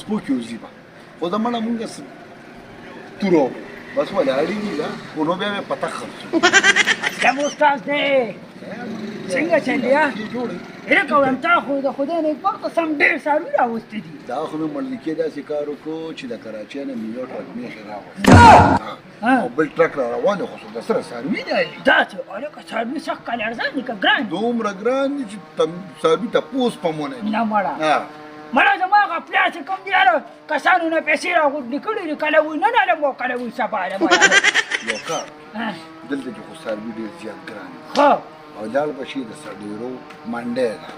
سپو کې وځي به خو د مړه مونږ تورو بس ولاړې دي دا خو نو بیا مې پته خرڅو اسلام استاد دی څنګه چلیا هره کوم تا خو د خدای نه وخت سم ډېر ساري راوستي دي دا خو مې ملکې داسې کار وکړو چې د کراچۍ نه مې یو ټرک میخې راوست او بل ټرک را روان دی خو د سره څاروي دی دا څه هلکه څاروي سخت کال ارزان دي که ګران دومره ګران دي چې څاروي ته پوس پمونه دي نه مړه زما هغه پلار چې کوم دي هله کسانو نه پیسې راغونډې کړي دي کله وایي نن هلم او کله وایي سبا هلم یو کار دلته کې خو څاروي ډېر زیات ګران دي ښه او لاړ به شي د سړېرو منډی ده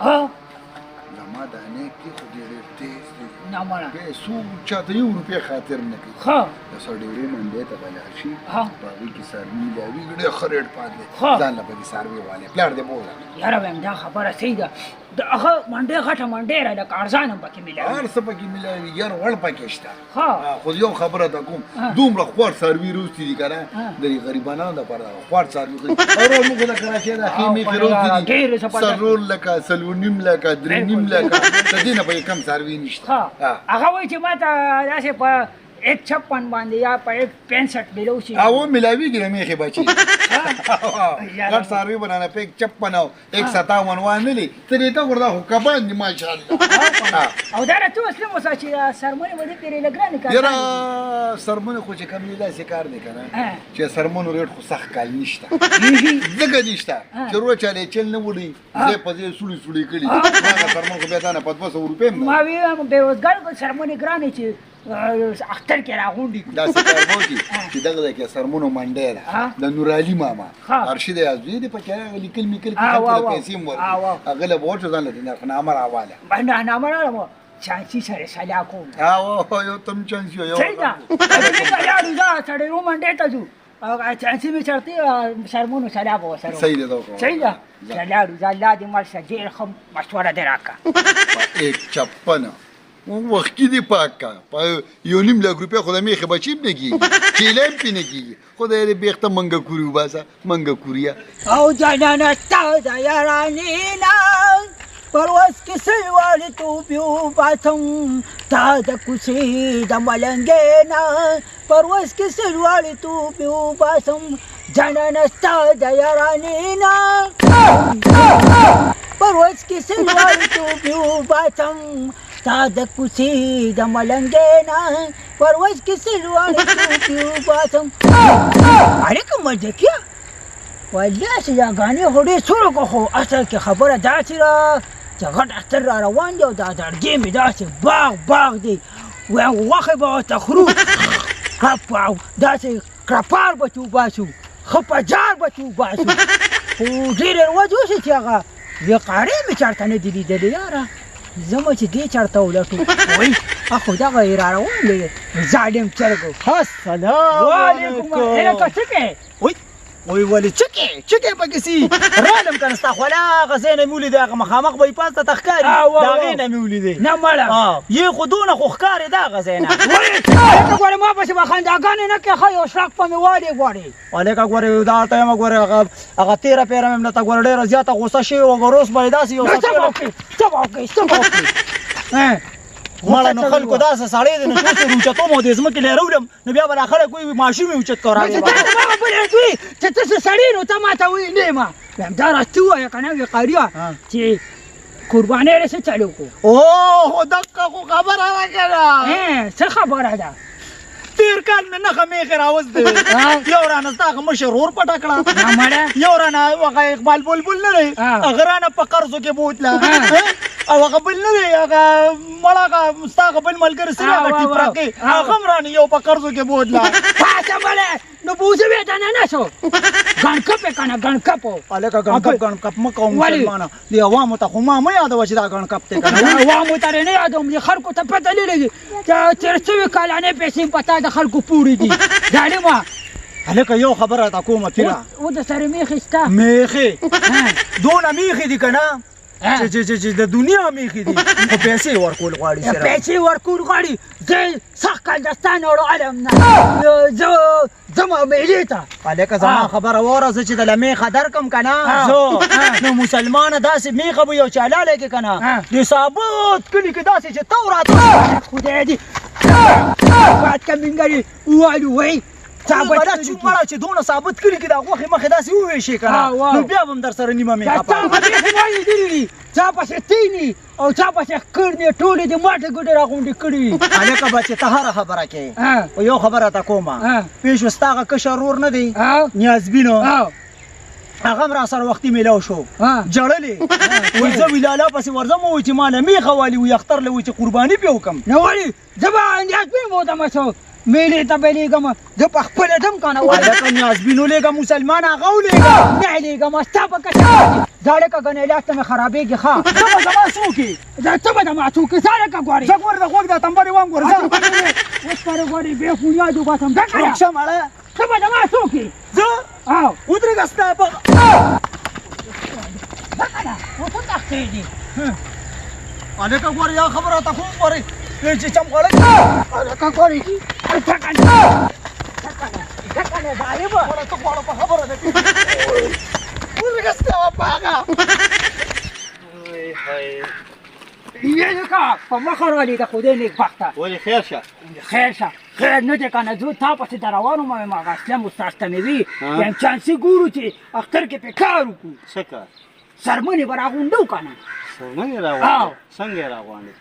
زما دانې کې خو ډېر تېز دي نه مړه پیسو چاته یو روپۍ خاطر نه کوي ښه د سړېرو منډی ته به لاړ شي ها. په هغې کې څاروي میلاوي ډېر ښه ریټ پاتې ها. ځان له به دې څاروي والی پلار دې بوله یاره وایم دا خبره صحیح ده د هغه منډۍ غټه منډۍ را لکه ارزان هم پکې میلاوي هر څه پکې میلاوي یار وړ پکې شته ها. خو یو خبره ته کوم دومره خوار څاروي روستي دي که نه د دې غریبانو دپاره خوار څاروي او موږ د کراچۍ د خیمې کې روستي دي څلور لکه څلور نیم لکه درې نیم لکه د دې نه به یې کم څاروي نشته هغه وایي چې ما ته داسې په 156 باندې یا په 165 میلو شي او میلاویږي د میخې بچي غټ څاروي به نه په 156 او 157 وانلي ته دې ته وردا خو کبان دي ماشاءالله او دا راته اسلام وسه چې سرمنې باندې تیرې لګرانې کار یاره سرمنې خو چې کم نه داسې کار دی که نه چې سرمنو ریټ خو سخت کال نشته ځکه نشته چې روه چاله چل نه وړي ځای په ځای سوړي سوړي کړي هغه سرمن خو بیا تا نه په 200 روپۍ ما وی بېروزګار سرمنې ګرانې چې اختر کې راغونډي داسې کار به وکړي چې دغه ځای کې سرمنو منډی ده د نورعلي ماما ارشد عزوي دی پکې هغه لیکل میکل کې خلکو ته پیسې هم ورکړي هغه له به ورته ځان له نرخنامه راواله نرخنامه راوړم چانسي سره سلا کوم یو تم چانسي یو صحیح ده لاړو دا سړی منډۍ ته ځو چانسي مې چرتي سرمنو سلا به ورسره صحیح ده صحیح ده لاړو دا الله دې مړ شه ډېر ښه مشوره دې راکړه 156 وختي دی پاکه په یو نیم لک روپۍ خو د میخې بچیم نه کېږي چیله هم پې نه کېږي خدای دې بیخته منګه کوري وباسه منګه کوریا او جانانه ستا د یارانې نه پرواز کې سلوالیتوب وباسم تا د کوڅې د ملنګې نه پرواز کې سلوالیتوب وباسم جانانه ستا د یارانې نه پرواز کې سلوالیتوب وباسم تا د کوڅې د ملنګې نه پرواز کې سلوالیتوب وباسم علیکم ملکیه والله چې دا ګانې خو ډېر څوره کو خو اصل کې خبره داسې ده چې غټ اختر را روان دی او دا زړګی مې داسې باغ دی غوښې به ورته خورو داسې کرپار به چې وباسو ښه په جار به چې وباسو خو ډېر ورځ اوسي چې هغه وقارې مې چېرته نه دي لیدلې یاره زما چې دې چېرته ولټو وایي اخو دغه یې را روان دی ظالم چرګو السلام وعلیکم هلکه څه کوې وای ولې چکې پکې سي رالم کنه ستا خو لا هغه ځای نه مې ولیدې هغه مخامخ به یې پاس ته ښکاري د هغې نه مې ولیدې نه مړه یې خو دونه خو ښکارې د هغه ځای نه هلکه ګورې ما پسې به خنداګانې نه کوې ښه یو شراک په مې والې غواړې هلکه ګورې دا ټایمه ګورې هغه تېره پیره مې درته ګوره ډېره زیاته غوسه شوې وه ګوره اوس به یې داسې یو څه به وکړې مړه نو خلکو داسې سړی دی نو چې اوس یې اوچتوم او دې ځمکې لرولم نو بیا به دا خلک وایي ماشوم یې اوچت کړه چې ته څه سړی نو ته ما ته وایي نه ما وایم دا راستي ووایه که نه وقاریه چې قربانۍ یې څه چلو کړو اوه دقه خو خبره ده که نه څه خبره ده تېر کال مې نښه میخې راوستې یو رانه ستا هغه مشر ورور پټه کړه مړه یو رانه هغه اقبال بلبل نه دی هغه رانه په قرضو کې بوتله او هغه بل نه دی هغه مړه هغه ستا هغه بل ملګري سره هغه ټیپرکې هغه هم رانه یو په قرضو کې بوتله پاسه بله نو بوزه بې دننه شو ګڼکپ یې که نه ګڼکپ هلکه ګڼکپ مه کوه مسلمانه دې عوامو ته خو ما مه یادوه چې دا ګڼکپ دی که نه عوامو ته نه یادوم دې خلکو ته پته نه لګي چې تېر شوي کالانې پیسې په تا د خلکو پورې دي ظالمه هلکه یو خبره راته کومه پیره و د سره میخې ستا میخې دونه میخې دي که نه چې د دنیا میخې دي خو پیسې ورکول غواړي سره پیسې ورکول غواړي زه سخت کالدستان وړو علم نه زه ځم میلې ته هلکه زما خبره واوره زه چې د له میخه درکم که نه زه نو مسلمانه داسې میخه به یو چالالی کې که نه د ثابت کلي کې داسې چې تو راته خدای دې باید کمینګري ووایو وی ثابت چومړه چې دونه ثابت کلي کې د غوښې مخې داسې وویشې که نه نو بیا به هم در سره نیمه میخه چا پسې تینی او چا پسې کړنې ټولې د ماټې ګوډې راغونډې کړي هلکه بچې ته هره خبره کوې خو یو خبره ته کومه پېښ ستا هغه کشر ورور نه دی نیازبینو هغه هم را سره وختي میلاو شو جړلې وایي زه ولاله پسې ورځم وایي چې ما له میخه والي وي اختر له وایي چې قرباني پې وکړم نو ولې زه به نیازبین بودم شو میلې ته به لېږم زه په خپله ځم که نه هلکه نیازبین ولېږه مسلمان هغه ولېږه نه لېږم ستا په کچه زاړه که ګنې لاس ته مې خرابېږي ښه ته به زما څوکې ته به زما څوکې زاړه که غواړې زه ګوره د غوږ دا تمبرې وام ګوره زه اوس پرې غواړې بې بنیاد وباسم ځه که نه رخصه مړه ته به زما څوکې زه او ودرېږه ستا په ځه که نه اوس وتښتېږي هلکه ګوره یا خبره ته خو وګورئ چې چمغړی هلکه ګورې ځه که نه ځه که نه ظالمه ګوره ته غواړه په خبره نه کوې ودرېږه ستا په هغه یې لکه په مخ ورولې د خدای نیکبخته ولې خیر شه خیر شه خیر نه دی که نه زه تا پسې در روان وم وایم هغه اسلم استاد ته مې وي وایم چانسي ګورو چې اختر کې پې کار وکړو څه کار سرمنې به راغونډو که نه څنګه راغونډې څنګه راغونډې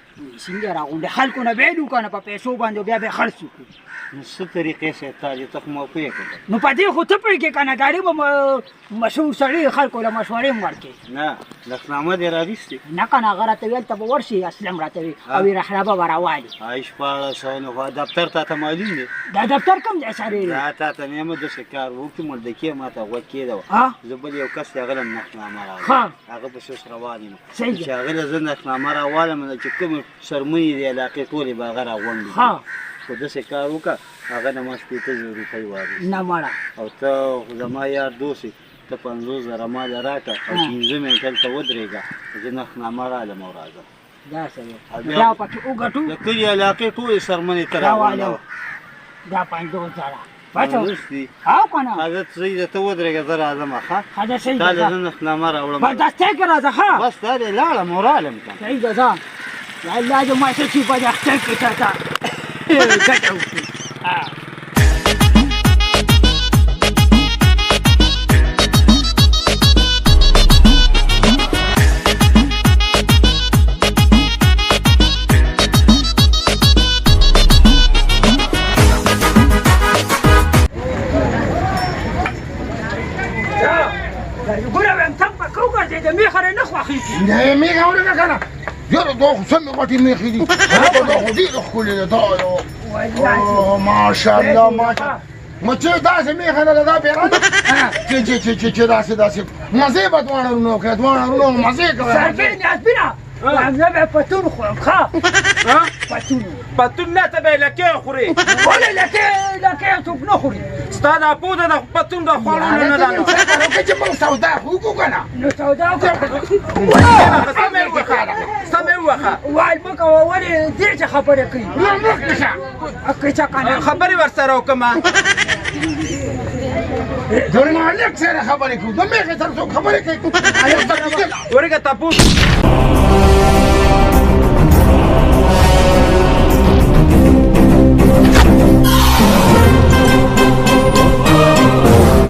څنګه راغونډې خلکو نه بیلو که نه په پیسو باندې بیا به خرڅ وکړو نو څه طریقې سره تاجې ته خو ما پوهېږم نو په دې خو ته پوهېږې که نه ګاډي به مشهور سړي خلکو له مشورې هم ورکړې نه لکنامه دې راویستې نه که نه هغه راته ویل ته به ورشي اسلم راته وي او یې رحلبه به راوالي شپاړس سوه نو خو دفتر تا ته معلوم دی دا دفتر کوم ځای سره دی دا تا ته نیمه داسې کار وکړي ملدکي ما ته غوږ کېده وه زه بل یو کس دی هغه له نقنامه راوړم هغه پسې اوس روان یم چې هغه له زه نقنامه راوالم نو چې کومې سرمنې د علاقې ټولې به هغه راغونډې خو داسې کار وکړه هغه نه ما شپېته زره روپۍ واخېست نه مړه او ته زما یار دوست یې ته 50,000 ماله راکړه او 15 منټه هلته ودرېږه زه نقنامه رالم او راځم داسې دی بیا پکې وګټو د کلي علاقې ټولې سرمنې ته راوالم دا 50,000 بچو اوسدي او که نه حضرت صحیح ده ته ودرېږه زه راځم ښه ښه صحیح تا ده له زه نقنامه راوړم بس دستۍ کې راځه ښه بس دا دې لاړم او رالم که صحیح ده ځه یا الله دې ما څه چې په دې اختر کې تا ته ګټه وکړي ګوره وایم تم به که وګرځې د میخه نه خوښېږي نه میخه ورنه که نه یاره دا خو سمې غټې میخې دي دا خو ډېره ښکلې ده دا ماشاءالله ماشاءالله مچې داسې میخه نه ده دا پیرانه چې داسې مزې به دواړه رونو کوي دواړه رونو مزې کوي سرګۍ نیازبینه وایم زه به پتون خورم ښه پتون پتون نه ته به یې لکۍ خورې ولې لکۍ څوک نه خوري ستا دا پوده د پتون د خوړلو نه ده نو وکړه چې موږ سودا خو وکړو که نه نو سودا وکړه سمې ووخه سمې ووخه وایي مه کوه ولې دې چې خبرې کوي نه مخکې شه که څه که نه خبرې ورسره وکړمه د مالک سره خبرې کوو د میخې سره څوک خبرې کوي ورېږه تپوس